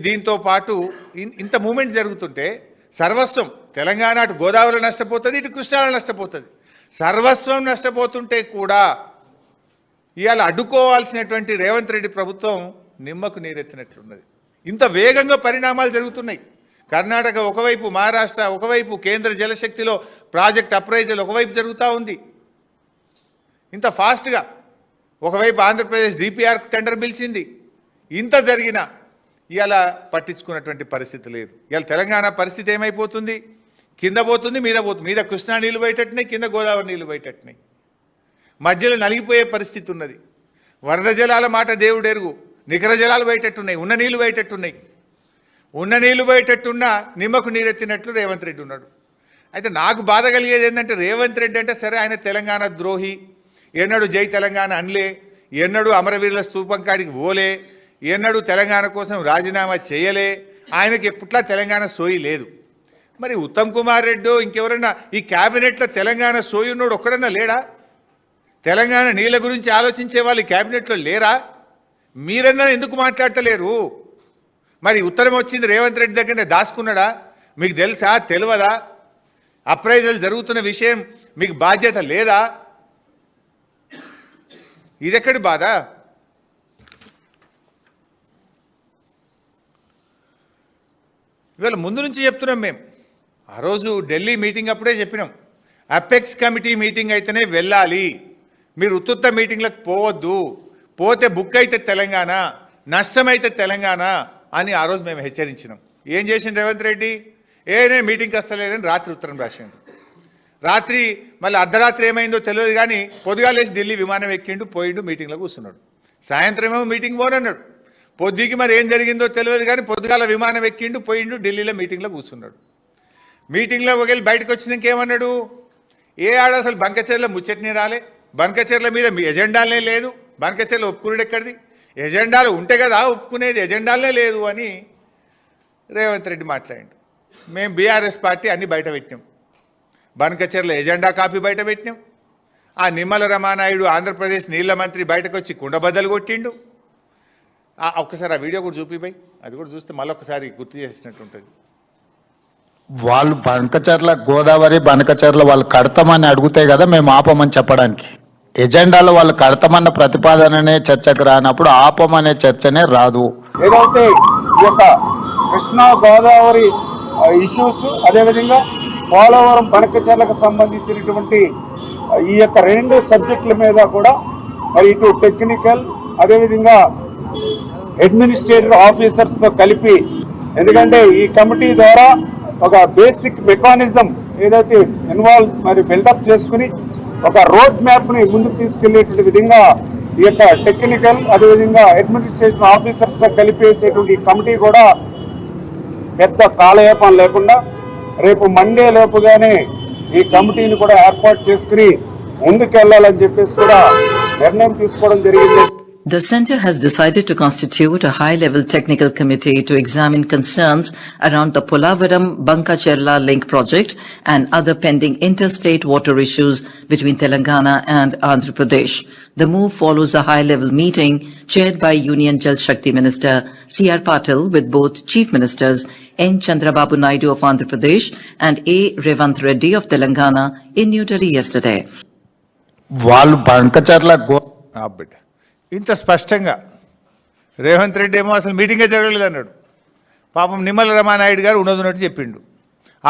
దీంతో పాటు ఇంత మూమెంట్ జరుగుతుంటే సర్వస్వం తెలంగాణ అటు గోదావరి నష్టపోతుంది, ఇటు కృష్ణాలో నష్టపోతుంది. సర్వస్వం నష్టపోతుంటే కూడా ఇవాళ అడ్డుకోవాల్సినటువంటి రేవంత్ రెడ్డి ప్రభుత్వం నిమ్మకు నీరెత్తినట్లున్నది. ఇంత వేగంగా పరిణామాలు జరుగుతున్నాయి. కర్ణాటక ఒకవైపు, మహారాష్ట్ర ఒకవైపు, కేంద్ర జలశక్తిలో ప్రాజెక్ట్ అప్రైజల్ ఒకవైపు జరుగుతూ ఉంది. ఇంత ఫాస్ట్గా ఒకవైపు ఆంధ్రప్రదేశ్ డిపిఆర్ టెండర్ పిలిచింది. ఇంత జరిగినా ఇలా పట్టించుకున్నటువంటి పరిస్థితి లేదు. ఇలా తెలంగాణ పరిస్థితి ఏమైపోతుంది? కింద పోతుంది, మీద పోతుంది. మీద కృష్ణా నీళ్ళు పోయేటట్టున్నాయి, కింద గోదావరి నీళ్ళు పోయేటట్టున్నాయి. మధ్యలో నలిగిపోయే పరిస్థితి ఉన్నది. వరద జలాల మాట దేవుడు ఎరుగు. నికర జలాలు పోయేటట్టున్నాయి, ఉన్న నీళ్లు పోయేటట్టున్నాయి. ఉన్న నీళ్లు పోయేటట్టున్నా నిమ్మకు నీరెత్తినట్లు రేవంత్ రెడ్డి ఉన్నాడు. అయితే నాకు బాధ కలిగేది ఏంటంటే రేవంత్ రెడ్డి అంటే సరే ఆయన తెలంగాణ ద్రోహి, ఎన్నడూ జై తెలంగాణ అనలే, ఎన్నడూ అమరవీరుల స్తూపం కాడికి పోలే, ఎన్నడూ తెలంగాణ కోసం రాజీనామా చేయలే, ఆయనకి ఎప్పుట్లా తెలంగాణ సోయి లేదు. మరి ఉత్తమ్ కుమార్ రెడ్డి ఇంకెవరన్నా ఈ క్యాబినెట్లో తెలంగాణ సోయి ఉన్నాడు ఒక్కడన్నా లేడా? తెలంగాణ నీళ్ళ గురించి ఆలోచించే వాళ్ళు ఈ క్యాబినెట్లో లేరా? మీరన్నా ఎందుకు మాట్లాడతలేరు? మరి ఉత్తరం వచ్చింది రేవంత్ రెడ్డి దగ్గరనే దాచుకున్నాడా? మీకు తెలుసా, తెలియదా? అప్రైజల్ జరుగుతున్న విషయం మీకు బాధ్యత లేదా? ఇదెక్కడి బాధ? ఇవాళ ముందు నుంచి చెప్తున్నాం మేము. ఆ రోజు ఢిల్లీ మీటింగ్ అప్పుడే చెప్పినాం, అపెక్స్ కమిటీ మీటింగ్ అయితేనే వెళ్ళాలి, మీరు ఉత్తుత్త మీటింగ్లకు పోవద్దు, పోతే బుక్ అయితే తెలంగాణ, నష్టమైతే తెలంగాణ అని ఆ రోజు మేము హెచ్చరించినాం. ఏం చేసిండు రేవంత్ రెడ్డి? నేను మీటింగ్కి వస్తలేదని రాత్రి ఉత్తరం రాసిండు. రాత్రి మళ్ళీ అర్ధరాత్రి ఏమైందో తెలియదు కానీ పొద్దుగాలేసి ఢిల్లీ విమానం ఎక్కిండు, పోయిండు, మీటింగ్లో కూర్చున్నాడు. సాయంత్రం ఏమో మీటింగ్ పోనన్నాడు. పొద్దుకి మరి ఏం జరిగిందో తెలియదు కానీ పొద్దుగాల విమానం ఎక్కిండు, పోయిండు, ఢిల్లీలో మీటింగ్లో కూర్చున్నాడు. మీటింగ్లో ఒకవేళ బయటకు వచ్చినాక ఏమన్నాడు? ఆడ అసలు బంకచెర్ల ముచ్చట్ని రాలే, బంకచెర్ల మీద మీ ఎజెండాలనే లేదు, బంకచెర్ల ఒప్పుకునేది ఎక్కడిది? ఎజెండాలు ఉంటే కదా ఒప్పుకునేది, ఎజెండాలనే లేదు అని రేవంత్ రెడ్డి మాట్లాడిండు. మేము బీఆర్ఎస్ పార్టీ అన్ని బయట పెట్టినాం. బంకచెర్ల ఎజెండా కాపీ బయట పెట్టినాం. ఆ నిమ్మల రమానాయుడు ఆంధ్రప్రదేశ్ నీళ్ల మంత్రి బయటకు వచ్చి కుండబద్దలు కొట్టిండు. ఒక్కసారి ఆ వీడియో కూడా చూపిపోయి, అది కూడా చూస్తే మళ్ళొకసారి గుర్తు చేసినట్టు ఉంటుంది. వాళ్ళు బంకచెర్ల గోదావరి బంకచెర్ల వాళ్ళు కడతామని అడుగుతాయి కదా మేము ఆపమని చెప్పడానికి. ఎజెండాలో వాళ్ళు కడతామన్న ప్రతిపాదననే చర్చకు రానప్పుడు ఆపమనే చర్చనే రాదు. ఏదైతే ఈ యొక్క కృష్ణా గోదావరి ఇష్యూస్, అదేవిధంగా పోలవరం బంకచెర్లకు సంబంధించినటువంటి ఈ యొక్క రెండు సబ్జెక్టుల మీద కూడా మరి ఇటు టెక్నికల్ అదేవిధంగా అడ్మినిస్ట్రేటివ్ ఆఫీసర్స్తో కలిపి, ఎందుకంటే ఈ కమిటీ ద్వారా ఒక బేసిక్ మెకానిజం ఏదైతే ఇన్వాల్వ్ మరి బిల్డప్ చేసుకుని ఒక రోడ్ మ్యాప్ని ముందుకు తీసుకెళ్లేటువంటి విధంగా ఈ యొక్క టెక్నికల్ అదేవిధంగా అడ్మినిస్ట్రేటివ్ ఆఫీసర్స్తో కలిపేసేటువంటి ఈ కమిటీ కూడా పెద్ద కాలయాపన లేకుండా రేపు మండే లోపుగానే ఈ కమిటీని కూడా ఏర్పాటు చేసుకుని ముందుకెళ్లాలని చెప్పేసి కూడా నిర్ణయం తీసుకోవడం జరిగింది. The Centre has decided to constitute a high-level technical committee to examine concerns around the Polavaram-Bankacherla link project and other pending interstate water issues between Telangana and Andhra Pradesh. The move follows a high-level meeting chaired by Union Jal Shakti Minister C.R. Patil with both Chief Ministers N. Chandrababu Naidu of Andhra Pradesh and A. Revanth Reddy of Telangana in New Delhi yesterday. వాళ్ళు బంకచెర్ల ఇంత స్పష్టంగా రేవంత్ రెడ్డి ఏమో అసలు మీటింగే జరగలేదు అన్నాడు. పాపం నిమ్మల రమానాయుడు గారు ఉన్నదున్నట్టు చెప్పిండు.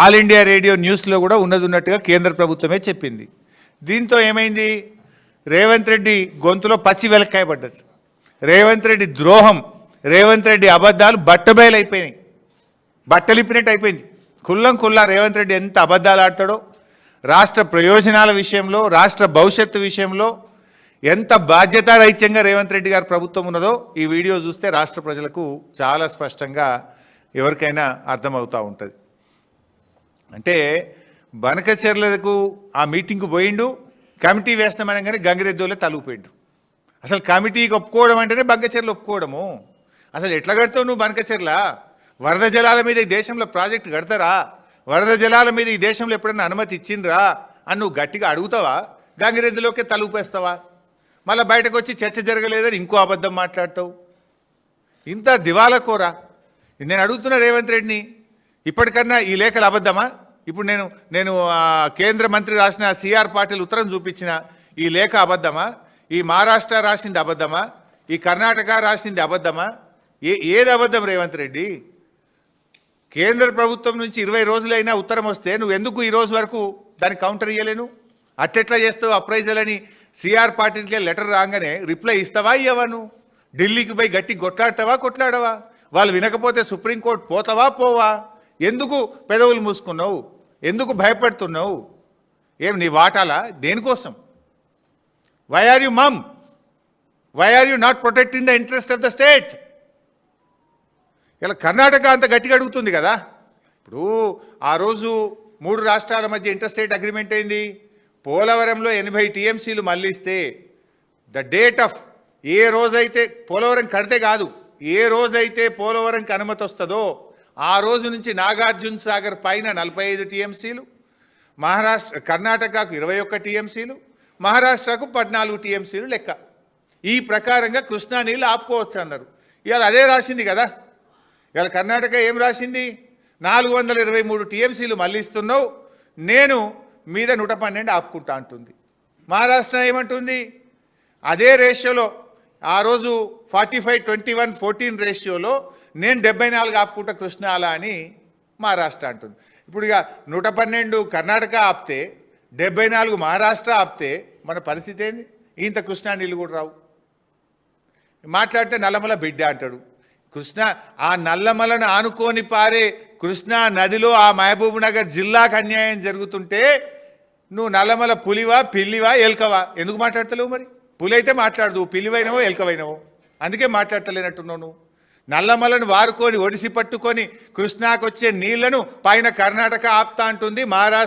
ఆల్ ఇండియా రేడియో న్యూస్లో కూడా ఉన్నదున్నట్టుగా కేంద్ర ప్రభుత్వమే చెప్పింది. దీంతో ఏమైంది? రేవంత్ రెడ్డి గొంతులో పచ్చి వెలక్కాయ పడ్డది. రేవంత్ రెడ్డి ద్రోహం, రేవంత్ రెడ్డి అబద్ధాలు బట్టబయలు అయిపోయినాయి, బట్టలిప్పినట్టు అయిపోయింది. కుల్లా రేవంత్ రెడ్డి ఎంత అబద్ధాలు ఆడతాడో, రాష్ట్ర ప్రయోజనాల విషయంలో, రాష్ట్ర భవిష్యత్తు విషయంలో ఎంత బాధ్యతారహిత్యంగా రేవంత్ రెడ్డి గారి ప్రభుత్వం ఉన్నదో ఈ వీడియో చూస్తే రాష్ట్ర ప్రజలకు చాలా స్పష్టంగా ఎవరికైనా అర్థమవుతూ ఉంటుంది. అంటే బనకచెర్లకు ఆ మీటింగ్కు పోయిండు, కమిటీ వేస్తామనగానే గంగిరెద్దోలే తలుపుపోయిండు. అసలు కమిటీకి ఒప్పుకోవడం అంటేనే బంకచెర్లు ఒప్పుకోవడము. అసలు ఎట్లా కడతావు నువ్వు బంకచెర్ల? వరద జలాల మీద ఈ దేశంలో ప్రాజెక్టు కడతారా? వరద జలాల మీద ఈ దేశంలో ఎప్పుడన్నా అనుమతి ఇచ్చిండ్రా అని నువ్వు గట్టిగా అడుగుతావా? గంగిరెద్దులోకే తలుపేస్తావా? మళ్ళీ బయటకు వచ్చి చర్చ జరగలేదని ఇంకో అబద్ధం మాట్లాడతావు. ఇంత దివాలా కోరా, నేను అడుగుతున్నా రేవంత్ రెడ్డిని, ఇప్పటికన్నా ఈ లేఖలు అబద్ధమా? ఇప్పుడు నేను కేంద్ర మంత్రి రాసిన సిఆర్ పాటిల్ ఉత్తరం చూపించిన ఈ లేఖ అబద్ధమా? ఈ మహారాష్ట్ర రాసింది అబద్ధమా? ఈ కర్ణాటక రాసింది అబద్ధమా? ఏది అబద్ధం రేవంత్ రెడ్డి? కేంద్ర ప్రభుత్వం నుంచి 20 రోజులైనా ఉత్తరం వస్తే నువ్వు ఎందుకు ఈ రోజు వరకు దానికి కౌంటర్ ఇయ్యలేను? అట్టెట్లా చేస్తావు అప్రైజల్ అని సిఆర్ పాటిల్కే లెటర్ రాగానే రిప్లై ఇస్తావా ఇయ్యవా? నువ్వు ఢిల్లీకి పోయి గట్టి కొట్లాడవా? వాళ్ళు వినకపోతే సుప్రీంకోర్టు పోతావా పోవా? ఎందుకు పెదవులు మూసుకున్నావు? ఎందుకు భయపడుతున్నావు? ఏం నీ వాటాలా? దేనికోసం? Why are you mum? Why are you not protecting the interest of the state? ఇలా కర్ణాటక అంత గట్టిగా అడుగుతుంది కదా. ఇప్పుడు ఆ రోజు 3 రాష్ట్రాల మధ్య ఇంటర్స్టేట్ అగ్రిమెంట్ అయింది. పోలవరంలో 80 టీఎంసీలు మళ్ళిస్తే ద డేట్ ఆఫ్ ఏ రోజైతే పోలవరం కడితే కాదు, ఏ రోజైతే పోలవరంకి అనుమతి వస్తుందో ఆ రోజు నుంచి నాగార్జున సాగర్ పైన 45 టీఎంసీలు, కర్ణాటకకు 21 టీఎంసీలు, మహారాష్ట్రకు 14 టీఎంసీలు లెక్క. ఈ ప్రకారంగా కృష్ణా నీళ్ళు ఆపుకోవచ్చు అన్నారు. ఇవాళ అదే రాసింది కదా. ఇవాళ కర్ణాటక ఏం రాసింది? 423 టీఎంసీలు మళ్ళీ ఇస్తున్నావు, నేను మీద 112 ఆపుకుంటా అంటుంది. మహారాష్ట్ర ఏమంటుంది? అదే రేషియోలో ఆ రోజు 45-21-14 రేషియోలో నేను 74 ఆపుకుంటా కృష్ణాలా అని మహారాష్ట్ర అంటుంది. ఇప్పుడు ఇక 112 కర్ణాటక ఆపితే 74 మహారాష్ట్ర ఆపితే మన పరిస్థితి ఏంది? ఇంత కృష్ణా నీళ్ళు కూడా రావు. మాట్లాడితే నల్లమల బిడ్డ అంటాడు. ఆ నల్లమలను ఆనుకొని పారే కృష్ణా నదిలో ఆ మహబూబ్ నగర్ జిల్లాకు అన్యాయం జరుగుతుంటే నువ్వు నల్లమల పులివా పిల్లివా ఎల్కవా? ఎందుకు మాట్లాడతలేవు? మరి పులి అయితే మాట్లాడదు, పిల్లివైనవో ఎల్కవైనవో, అందుకే మాట్లాడతలేనట్టున్నావు నువ్వు. నల్లమలను వారుకొని ఒడిసి పట్టుకొని కృష్ణాకు వచ్చే నీళ్లను పైన కర్ణాటక ఆపుతా అంటుంది, మహారాష్ట్ర